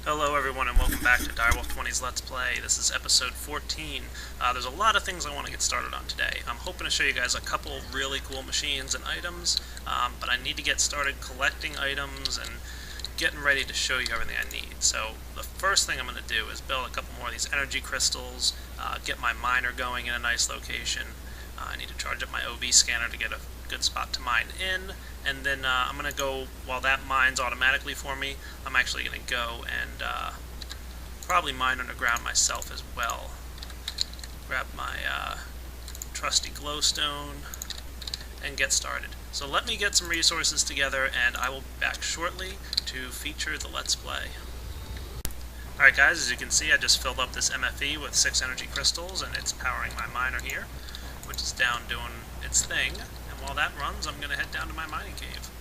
Hello everyone and welcome back to Direwolf20's Let's Play. This is episode 14. There's a lot of things I want to get started on today. I'm hoping to show you guys a couple really cool machines and items, but I need to get started collecting items and getting ready to show you everything I need. So the first thing I'm going to do is build a couple more of these energy crystals, get my miner going in a nice location. I need to charge up my OV scanner to get a good spot to mine in, and then I'm going to go, while that mines automatically for me, I'm actually going to go and probably mine underground myself as well. Grab my trusty glowstone and get started. So let me get some resources together and I will be back shortly to feature the Let's Play. Alright guys, as you can see I just filled up this MFE with 6 energy crystals and it's powering my miner here, which is down doing its thing. While that runs, I'm going to head down to my mining cave.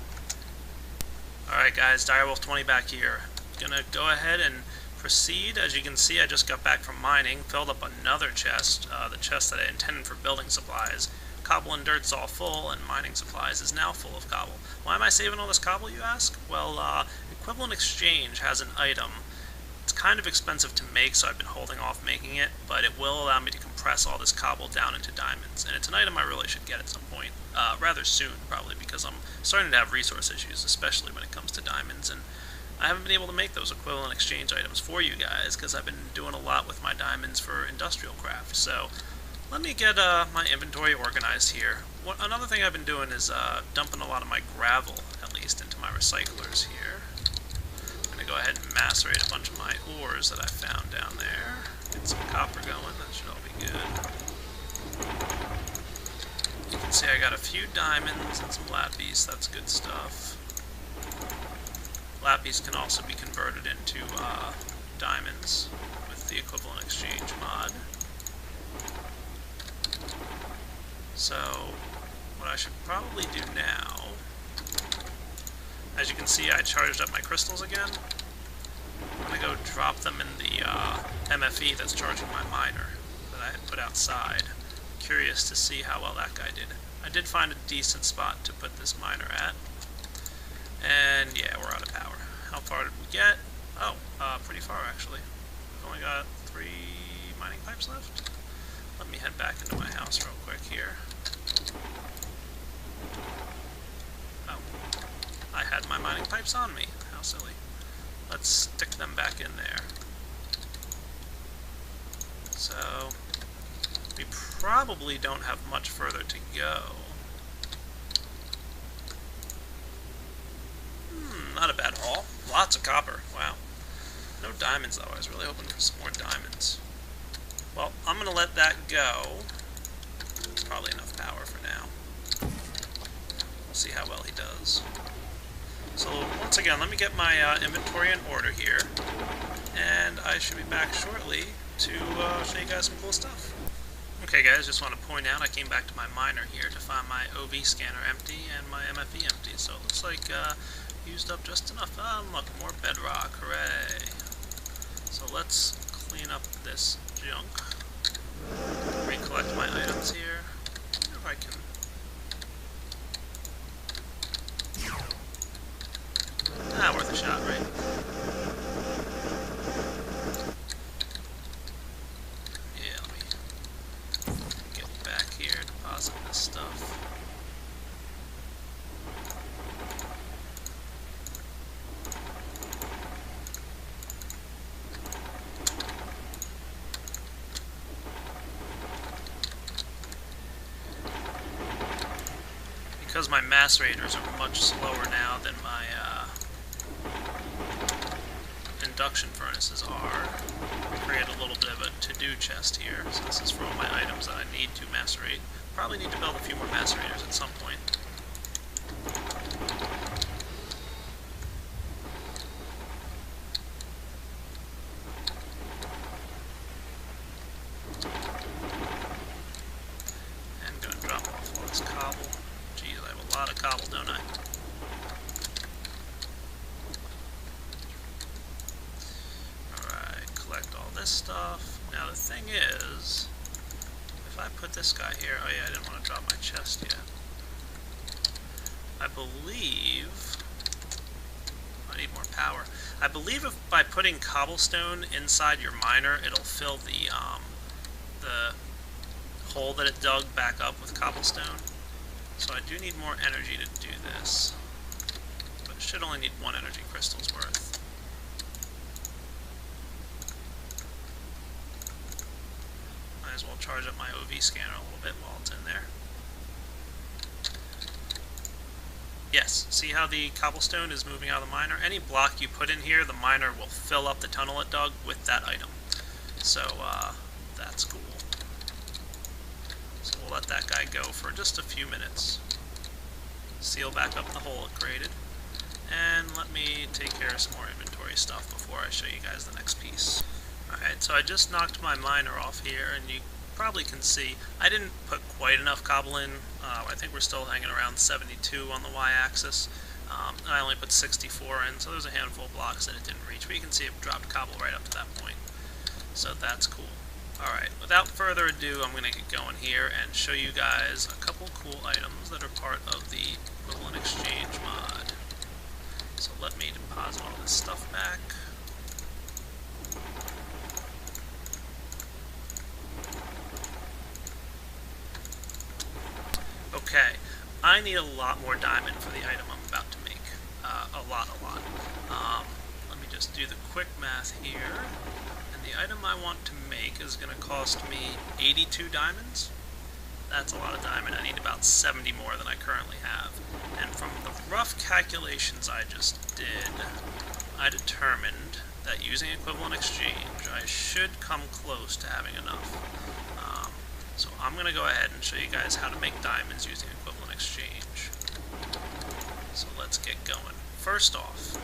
Alright guys, Direwolf20 back here. Gonna go ahead and proceed. As you can see, I just got back from mining, filled up another chest, the chest that I intended for building supplies. Cobble and dirt's all full, and mining supplies is now full of cobble. Why am I saving all this cobble, you ask? Well, Equivalent Exchange has an item. It's kind of expensive to make, so I've been holding off making it, but it will allow me to compress all this cobble down into diamonds. And it's an item I really should get at some point. Rather soon, probably, because I'm starting to have resource issues, especially when it comes to diamonds, and I haven't been able to make those equivalent exchange items for you guys, because I've been doing a lot with my diamonds for industrial craft. So, let me get my inventory organized here. Another thing I've been doing is dumping a lot of my gravel, at least, into my recyclers here. I'm going to go ahead and macerate a bunch of my ores that I found down there. Get some copper going, that should all be good. You can see I got a few diamonds and some lapis, that's good stuff. Lapis can also be converted into diamonds with the equivalent exchange mod. So, what I should probably do now, as you can see I charged up my crystals again. I'm going to go drop them in the MFE that's charging my miner that I had put outside. Curious to see how well that guy did. I did find a decent spot to put this miner at. And yeah, we're out of power. How far did we get? Oh, pretty far actually. We've only got 3 mining pipes left. Let me head back into my house real quick here. Oh, I had my mining pipes on me. How silly. Let's stick them back in there. So, we probably don't have much further to go. Not a bad haul. Lots of copper. Wow. No diamonds though. I was really hoping for some more diamonds. Well, I'm going to let that go. It's probably enough power for now. We'll see how well he does. So, once again, let me get my inventory in order here. And I should be back shortly to show you guys some cool stuff. Okay guys, just want to point out I came back to my miner here to find my OV scanner empty and my MFE empty. So it looks like used up just enough. Look, more bedrock, hooray. So let's clean up this junk. Recollect my items here. I wonder if I can... worth a shot, right? Yeah, let me get back here, deposit this stuff. Because my macerators are much slower now than my induction furnaces are, I create a little bit of a to-do chest here. So this is for all my items that I need to macerate. Probably need to build a few more macerators at some point. And gonna drop off all this cobble. Geez, I have a lot of cobble, don't I? Stuff. Now the thing is, if I put this guy here, oh yeah, I didn't want to drop my chest yet. I believe I need more power. I believe if by putting cobblestone inside your miner, it'll fill the hole that it dug back up with cobblestone. So I do need more energy to do this, but it should only need 1 energy crystal's worth. Might as well charge up my OV scanner a little bit while it's in there. Yes, see how the cobblestone is moving out of the miner? Any block you put in here, the miner will fill up the tunnel it dug with that item. So, that's cool. So we'll let that guy go for just a few minutes. Seal back up the hole it created. And let me take care of some more inventory stuff before I show you guys the next piece. Alright, so I just knocked my miner off here, and you probably can see I didn't put quite enough cobble in. I think we're still hanging around 72 on the y-axis. I only put 64 in, so there's a handful of blocks that it didn't reach, but you can see it dropped cobble right up to that point. So that's cool. Alright, without further ado, I'm going to get going here and show you guys a couple cool items that are part of the Equivalent Exchange mod. So let me deposit all this stuff back. Okay, I need a lot more diamond for the item I'm about to make. A lot. Let me just do the quick math here. And the item I want to make is going to cost me 82 diamonds. That's a lot of diamond. I need about 70 more than I currently have. And from the rough calculations I just did, I determined that using Equivalent Exchange, I should come close to having enough. So I'm going to go ahead and show you guys how to make diamonds using Equivalent Exchange. So let's get going. First off,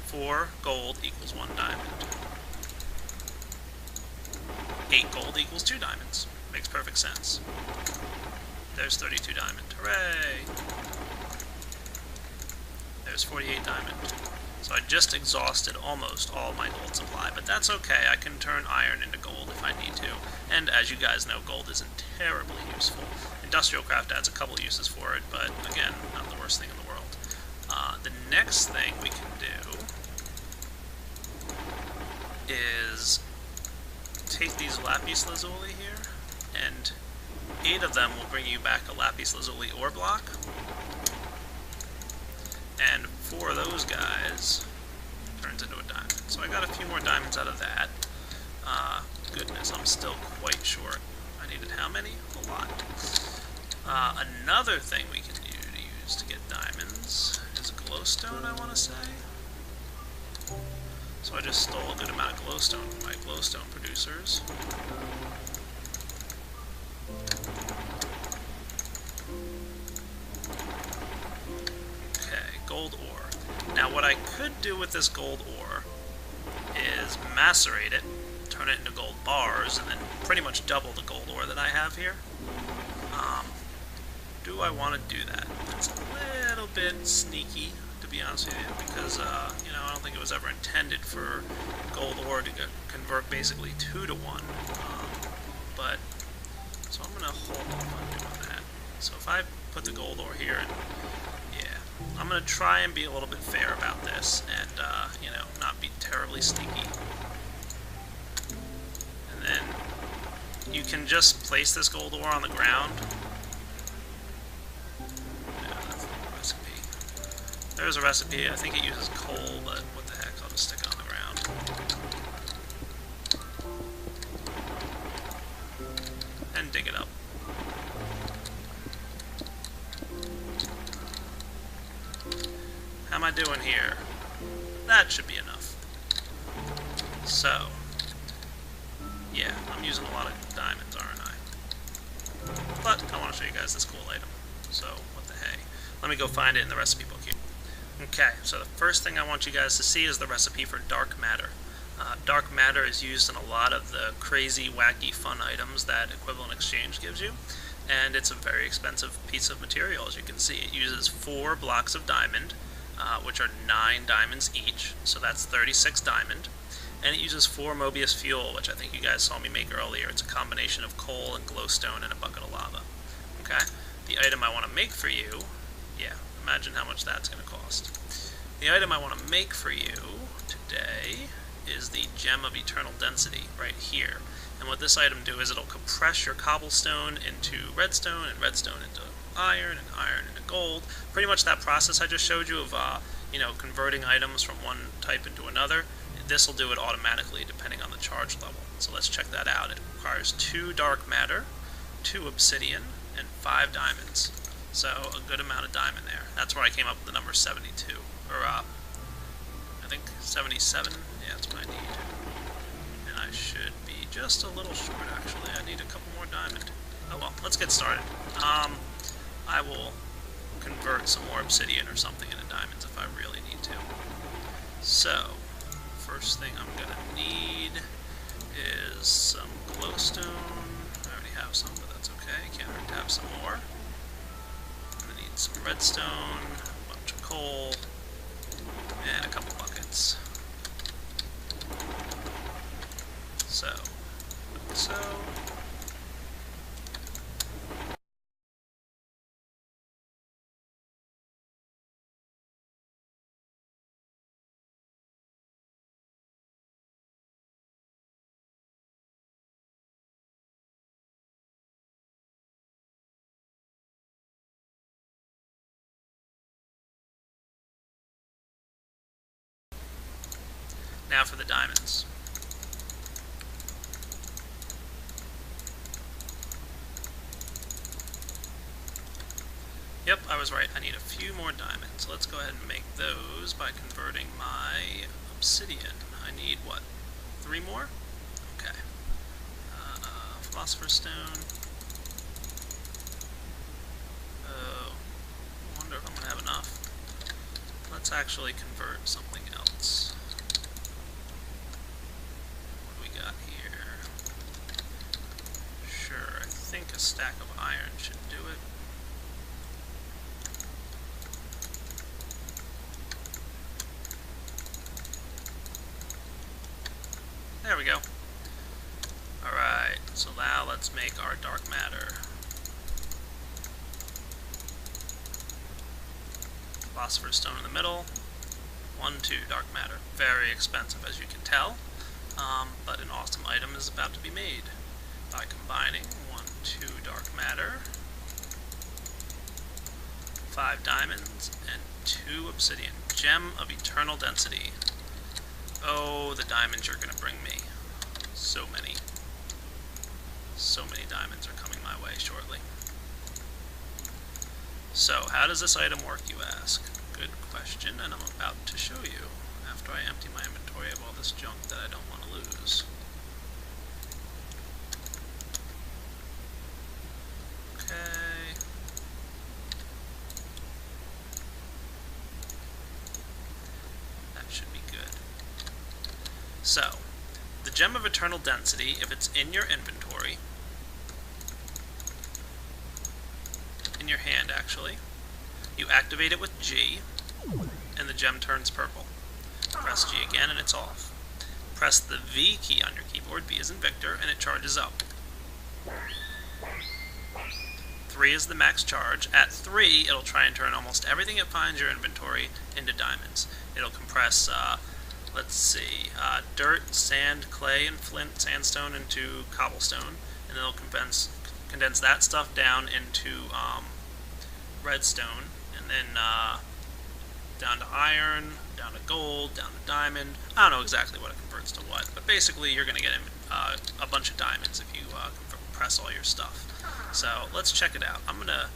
4 gold equals 1 diamond. 8 gold equals 2 diamonds. Makes perfect sense. There's 32 diamond. Hooray! There's 48 diamond. So I just exhausted almost all my gold supply, but that's okay. I can turn iron into gold if I need to. And as you guys know, gold isn't terribly useful. Industrial craft adds a couple uses for it, but again, not the worst thing in the world. The next thing we can do is take these lapis lazuli here, and 8 of them will bring you back a lapis lazuli ore block. And 4 of those guys turns into a diamond. So I got a few more diamonds out of that. Goodness, I'm still quite short. I needed how many? A lot. Another thing we can use to get diamonds is glowstone, I want to say. So I just stole a good amount of glowstone from my glowstone producers. Gold ore. Now what I could do with this gold ore is macerate it, turn it into gold bars, and then pretty much double the gold ore that I have here. Do I want to do that? It's a little bit sneaky, to be honest with you, because you know, I don't think it was ever intended for gold ore to convert basically 2 to 1. But so I'm going to hold off on doing that. So if I put the gold ore here, and I'm going to try and be a little bit fair about this, and, you know, not be terribly sneaky. And then you can just place this gold ore on the ground. Yeah, that's the recipe. There's a recipe. I think it uses coal, but what the heck, I'll just stick it on the ground. And dig it up. How am I doing here? That should be enough. So, yeah, I'm using a lot of diamonds, aren't I? But I want to show you guys this cool item. So, what the hey? Let me go find it in the recipe book here. Okay, so the first thing I want you guys to see is the recipe for dark matter. Dark matter is used in a lot of the crazy, wacky, fun items that Equivalent Exchange gives you. And it's a very expensive piece of material, as you can see. It uses 4 blocks of diamond, which are 9 diamonds each, so that's 36 diamond. And it uses 4 Mobius fuel, which I think you guys saw me make earlier. It's a combination of coal and glowstone and a bucket of lava. Okay? The item I want to make for you, yeah, imagine how much that's going to cost. The item I want to make for you today is the Gem of Eternal Density right here. And what this item do is it'll compress your cobblestone into redstone, and redstone into iron, and iron into gold. Pretty much that process I just showed you of converting items from one type into another. This will do it automatically depending on the charge level. So let's check that out. It requires 2 dark matter, 2 obsidian, and 5 diamonds. So a good amount of diamond there. That's where I came up with the number 72. Or I think 77. Yeah, that's what I need. And I should be just a little short actually. I need a couple more diamond. Oh well, let's get started. I will convert some more obsidian or something into diamonds if I really need to. So, first thing I'm gonna need is some glowstone. I already have some, but that's okay. Can't hurt to have some more. I'm gonna need some redstone, a bunch of coal, and a couple buckets. So, like so. Now for the diamonds. Yep, I was right. I need a few more diamonds. Let's go ahead and make those by converting my obsidian. I need, what, 3 more? Okay. Philosopher's Stone. Oh, I wonder if I'm going to have enough. Let's actually convert something else. Got here. Sure, I think a stack of iron should do it. There we go. Alright, so now let's make our dark matter. Philosopher's Stone in the middle. 1, 2 dark matter. Very expensive, as you can tell. But an awesome item is about to be made by combining 1, 2 dark matter, 5 diamonds, and 2 obsidian. Gem of Eternal Density. Oh, the diamonds you're going to bring me. So many. So many diamonds are coming my way shortly. So, how does this item work, you ask? Good question, and I'm about to show you after I empty my inventory of all this junk that I don't want to lose. Okay. That should be good. So, the Gem of Eternal Density, if it's in your inventory, in your hand actually, you activate it with G, and the gem turns purple. Press G again and it's off. Press the V key on your keyboard, V as in Victor, and it charges up. 3 is the max charge. At 3, it'll try and turn almost everything it finds in your inventory into diamonds. It'll compress, let's see, dirt, sand, clay, and flint, sandstone into cobblestone, and then it'll condense that stuff down into redstone, and then down to iron, down to gold, down to diamond. I don't know exactly what it converts to what, but basically you're going to get a bunch of diamonds if you compress all your stuff. So let's check it out. I'm going to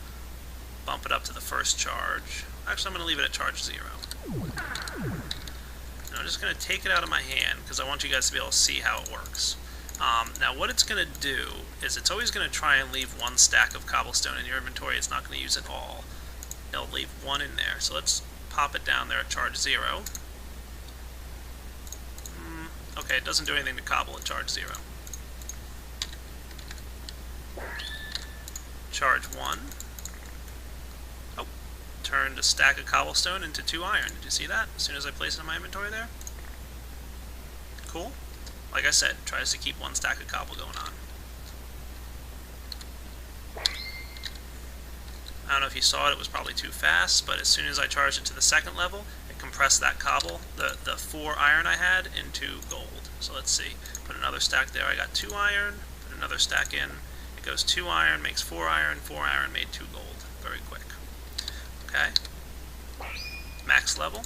bump it up to the first charge. Actually, I'm going to leave it at charge 0. And I'm just going to take it out of my hand because I want you guys to be able to see how it works. Now what it's going to do is it's always going to try and leave 1 stack of cobblestone in your inventory. It's not going to use it all. It'll leave 1 in there. So let's pop it down there at charge 0. Okay, it doesn't do anything to cobble at charge 0. Charge 1. Oh, turned a stack of cobblestone into 2 iron. Did you see that? As soon as I place it in my inventory there? Cool. Like I said, tries to keep 1 stack of cobble going on. I don't know if you saw it, it was probably too fast, but as soon as I charged it to the second level, it compressed that cobble, the 4 iron I had, into gold. So let's see, put another stack there, I got 2 iron, put another stack in, it goes 2 iron, makes 4 iron made 2 gold, very quick. Okay, max level,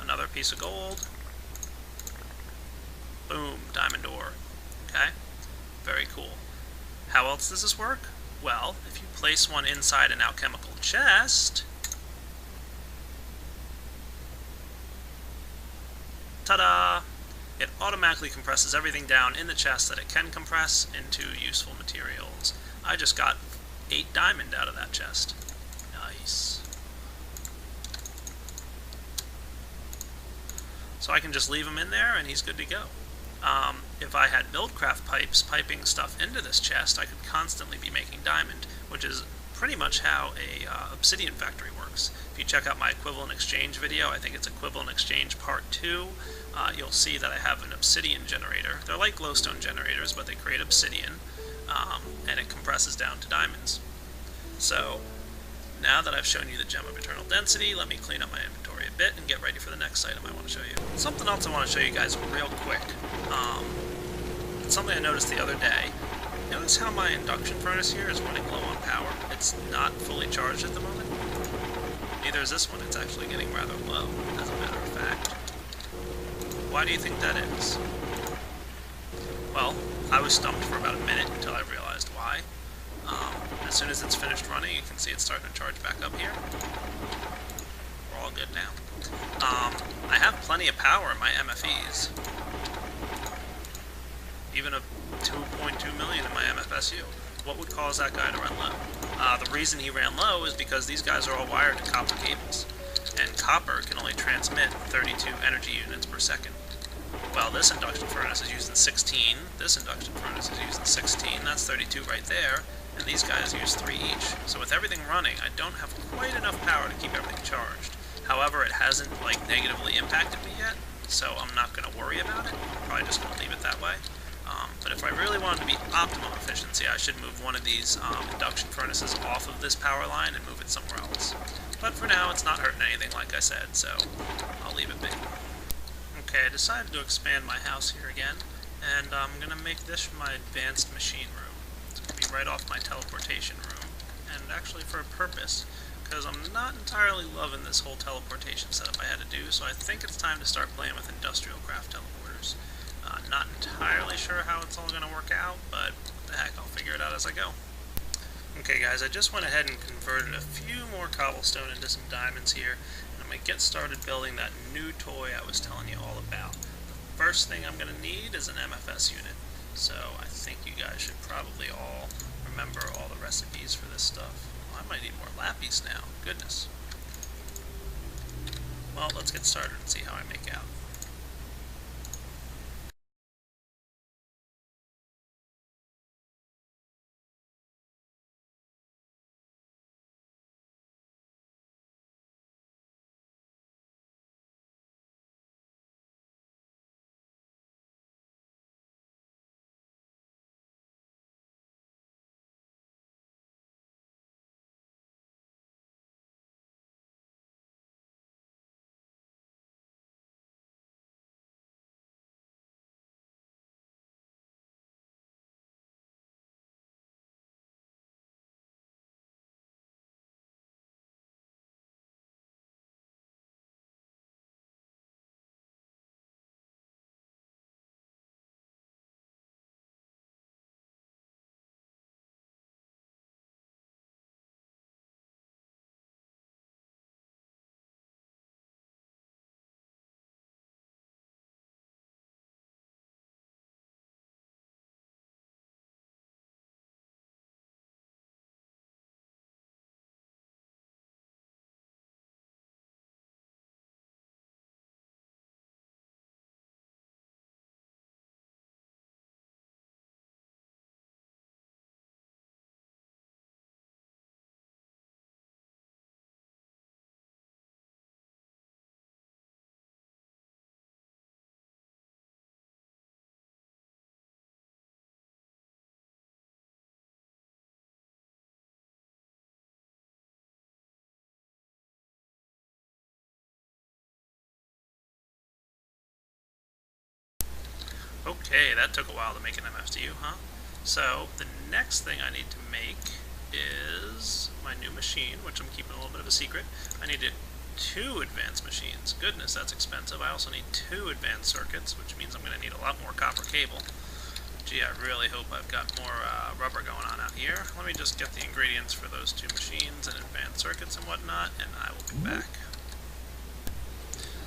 another piece of gold, boom, diamond ore. Okay, very cool. How else does this work? Well, if you place one inside an alchemical chest, ta-da! It automatically compresses everything down in the chest that it can compress into useful materials. I just got 8 diamond out of that chest. Nice. So I can just leave him in there and he's good to go. If I had BuildCraft pipes piping stuff into this chest, I could constantly be making diamond, which is pretty much how a obsidian factory works. If you check out my equivalent exchange video, I think it's equivalent exchange part 2, you'll see that I have an obsidian generator. They're like glowstone generators, but they create obsidian, and it compresses down to diamonds. So now that I've shown you the Gem of Eternal Density, let me clean up my inventory a bit and get ready for the next item I want to show you. Something else I want to show you guys real quick. It's something I noticed the other day. Notice how my induction furnace here is running low on power. It's not fully charged at the moment. Neither is this one. It's actually getting rather low, as a matter of fact. Why do you think that is? Well, I was stumped for about a minute until I realized why. As soon as it's finished running, you can see it's starting to charge back up here. We're all good now. I have plenty of power in my MFEs. Even a 2.2 million in my MFSU. What would cause that guy to run low? The reason he ran low is because these guys are all wired to copper cables, and copper can only transmit 32 energy units per second. Well, this induction furnace is using 16, this induction furnace is using 16, that's 32 right there, and these guys use 3 each. So with everything running, I don't have quite enough power to keep everything charged. However, it hasn't, negatively impacted me yet, so I'm not going to worry about it. I'm probably just going to leave it that way. But if I really wanted to be optimum efficiency, I should move one of these induction furnaces off of this power line and move it somewhere else. But for now, it's not hurting anything, like I said, so I'll leave it be. Okay, I decided to expand my house here again, and I'm going to make this my advanced machine room. It's going to be right off my teleportation room, and actually for a purpose, because I'm not entirely loving this whole teleportation setup I had to do, so I think it's time to start playing with industrial craft teleporters. Not entirely sure how it's all going to work out, but what the heck, I'll figure it out as I go. Okay guys, I just went ahead and converted a few more cobblestone into some diamonds here, and I'm going to get started building that new toy I was telling you all about. The first thing I'm going to need is an MFS unit, so I think you guys should probably all remember all the recipes for this stuff. Well, I might need more lappies now, goodness. Well, let's get started and see how I make out. Okay, that took a while to make an MFU, huh? So, the next thing I need to make is my new machine, which I'm keeping a little bit of a secret. I need 2 advanced machines. Goodness, that's expensive. I also need 2 advanced circuits, which means I'm going to need a lot more copper cable. Gee, I really hope I've got more rubber going on out here. Let me just get the ingredients for those 2 machines and advanced circuits and whatnot, and I will be back.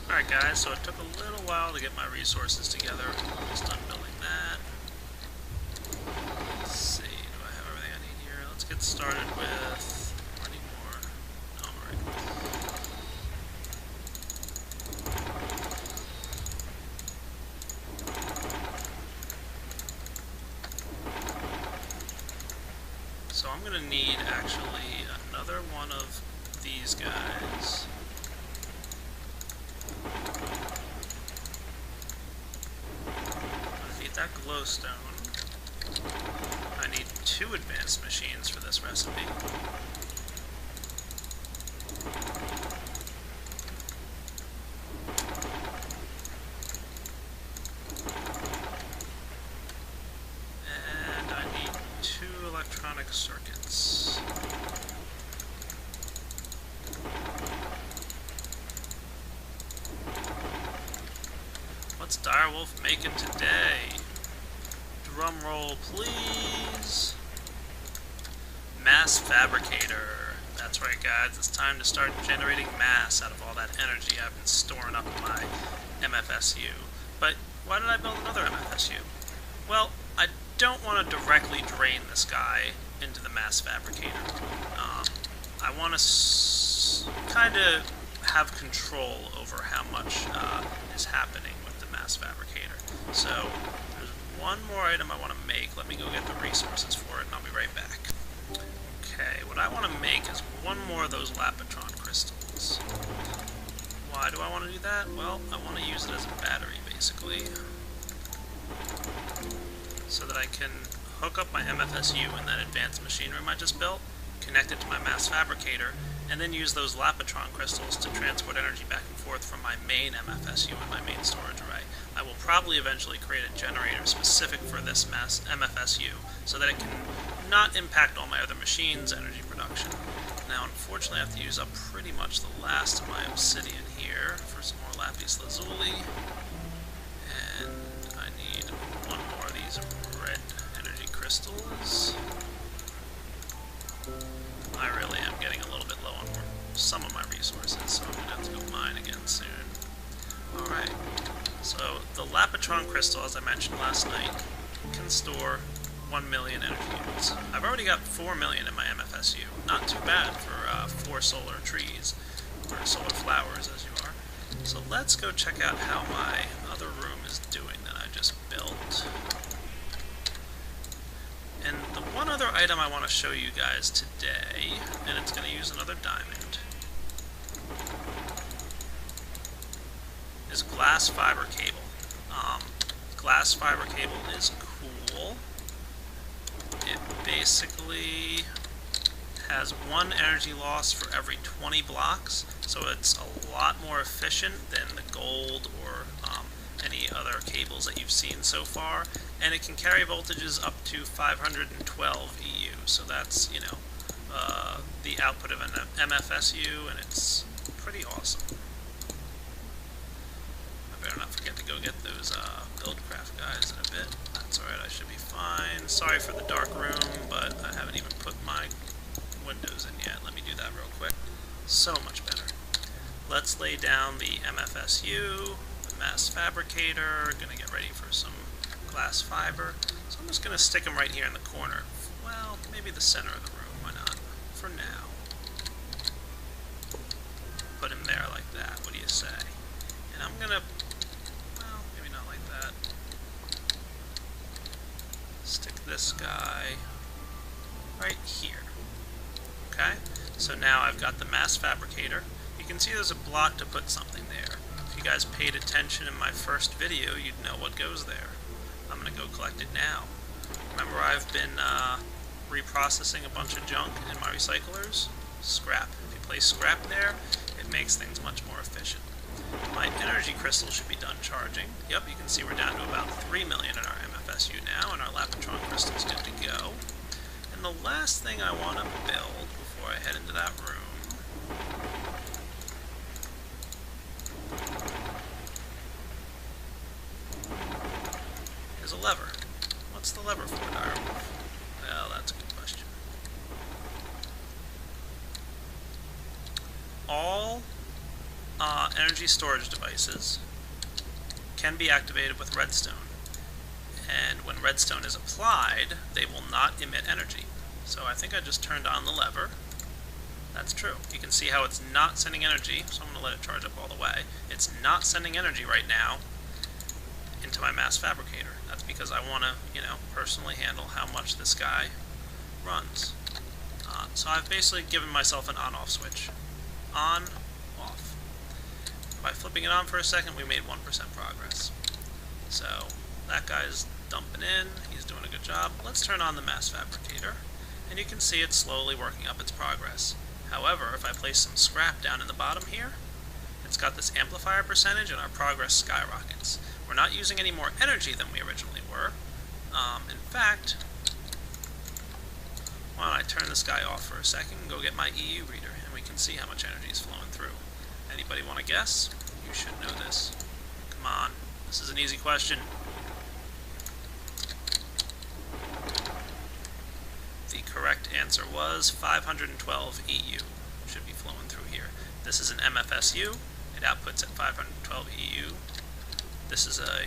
Alright guys, so it took a little while to get my resources together. I'm almost done building that. Let's see, do I have everything I need here? Let's get started with... I need more. No, I'm alright. So I'm going to need, actually, another one of these guys. I need that glowstone. I need 2 advanced machines for this recipe. And I need 2 electronic circuits. What's Direwolf making today? Drum roll, please. Mass fabricator. That's right, guys. It's time to start generating mass out of all that energy I've been storing up in my MFSU. But why did I build another MFSU? Well, I don't want to directly drain this guy into the mass fabricator. I want to kind of have control over how much is happening with the mass fabricator. So there's one more item I want to make. Let me go get the resources for it and I'll be right back. Okay, what I want to make is one more of those Lapitron crystals. Why do I want to do that? Well, I want to use it as a battery basically, so that I can hook up my MFSU in that advanced machine room I just built, connect it to my mass fabricator, and then use those Lapitron crystals to transport energy back and forth from my main MFSU and my main storage array. I will probably eventually create a generator specific for this mass MFSU so that it can not impact all my other machines' energy production. Now, unfortunately, I have to use up pretty much the last of my obsidian here for some more lapis lazuli. And I need one more of these red energy crystals. I really am getting a little bit low on some of my resources, so I'm going to have to go mine again soon. Alright, so the Lapitron crystal, as I mentioned last night, can store 1 million energy units. I've already got 4 million in my MFSU. Not too bad for 4 solar trees, or solar flowers as you are. So let's go check out how my other room is doing that I just built. And the one other item I want to show you guys today, and it's going to use another diamond, is glass fiber cable. Glass fiber cable is cool. It basically has 1 energy loss for every 20 blocks, so it's a lot more efficient than the gold or any other cables that you've seen so far, and it can carry voltages up to 512 EU, so that's, you know, the output of an MFSU, and it's pretty awesome. I better not forget to go get those BuildCraft guys in a bit. That's alright, I should be fine. Sorry for the dark room, but I haven't even put my windows in yet. Let me do that real quick. So much better. Let's lay down the MFSU, the mass fabricator, gonna get ready for some glass fiber. So I'm just gonna stick them right here in the corner. Well, maybe the center of the room, why not? For now. Put him there like that, what do you say? And I'm gonna, well, maybe not like that. Stick this guy right here. Okay? So now I've got the mass fabricator. You can see there's a block to put something there. If you guys paid attention in my first video, you'd know what goes there. I'm going to go collect it now. Remember, I've been reprocessing a bunch of junk in my recyclers? Scrap. If you place scrap there, it makes things much more efficient. My energy crystal should be done charging. Yep, you can see we're down to about 3 million in our MFSU now, and our Lapatron crystal's good to go. And the last thing I want to build before I head into that room is a lever. What's the lever for, Direwolf? Well, that's a good question. All energy storage devices can be activated with redstone, and when redstone is applied, they will not emit energy. So I think I just turned on the lever. That's true. You can see how it's not sending energy, so I'm going to let it charge up all the way. It's not sending energy right now into my mass fabricator. That's because I want to, personally handle how much this guy runs. So I've basically given myself an on-off switch. On, off. By flipping it on for a second, we made 1% progress. So that guy's dumping in. He's doing a good job. Let's turn on the mass fabricator, and you can see it's slowly working up its progress. However, if I place some scrap down in the bottom here, it's got this amplifier percentage, and our progress skyrockets. We're not using any more energy than we originally were. In fact, why don't I turn this guy off for a second and go get my EU reader, and we can see how much energy is flowing through. Anybody want to guess? You should know this. Come on. This is an easy question. The correct answer was 512 EU. Should be flowing through here. This is an MFSU. It outputs at 512 EU. This is a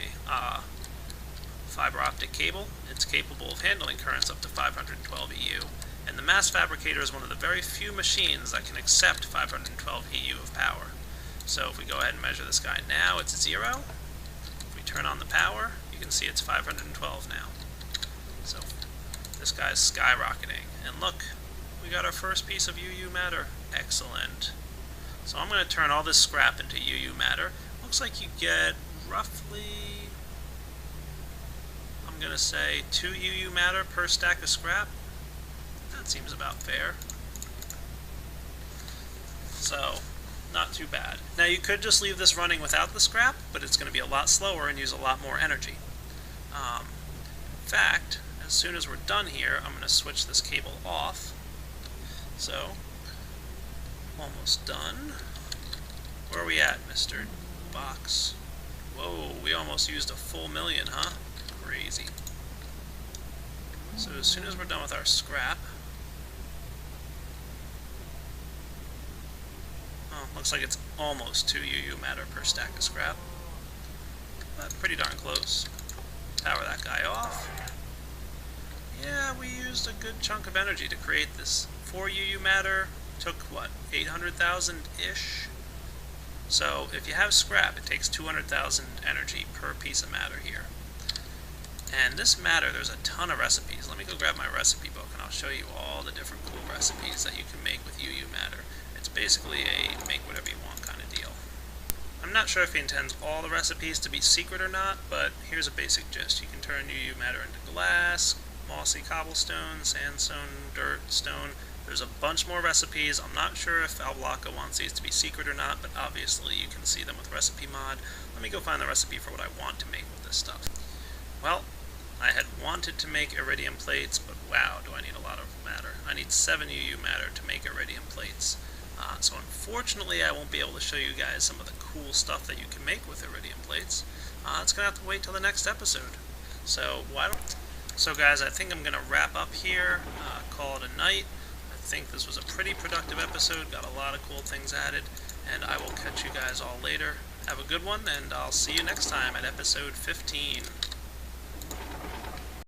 fiber optic cable. It's capable of handling currents up to 512 EU. And the mass fabricator is one of the very few machines that can accept 512 EU of power. So if we go ahead and measure this guy now, it's 0. If we turn on the power, you can see it's 512 now. So this guy's skyrocketing. And look, we got our first piece of UU matter. Excellent. So I'm going to turn all this scrap into UU matter. Looks like you get roughly, I'm going to say 2 UU matter per stack of scrap. That seems about fair. So, not too bad. Now you could just leave this running without the scrap, but it's going to be a lot slower and use a lot more energy. In fact, as soon as we're done here, I'm going to switch this cable off. So, almost done. Where are we at, Mr. Box? Whoa, we almost used a full million, huh? Crazy. So as soon as we're done with our scrap, looks like it's almost 2 UU matter per stack of scrap. But pretty darn close. Power that guy off. Yeah, we used a good chunk of energy to create this. 4 UU matter took, what, 800,000-ish? So if you have scrap, it takes 200,000 energy per piece of matter here. And this matter, there's a ton of recipes. Let me go grab my recipe book and I'll show you all the different cool recipes that you can make with UU matter. It's basically a make whatever you want kind of deal. I'm not sure if he intends all the recipes to be secret or not, but here's a basic gist. You can turn UU matter into glass, mossy cobblestone, sandstone, dirt, stone. There's a bunch more recipes. I'm not sure if Alblaka wants these to be secret or not, but obviously you can see them with recipe mod. Let me go find the recipe for what I want to make with this stuff. Well, I had wanted to make iridium plates, but wow, do I need a lot of matter. I need 7 UU matter to make iridium plates. So unfortunately I won't be able to show you guys some of the cool stuff that you can make with iridium plates. It's going to have to wait till the next episode. So guys, I think I'm going to wrap up here, call it a night. I think this was a pretty productive episode, got a lot of cool things added, and I will catch you guys all later. Have a good one, and I'll see you next time at episode 15.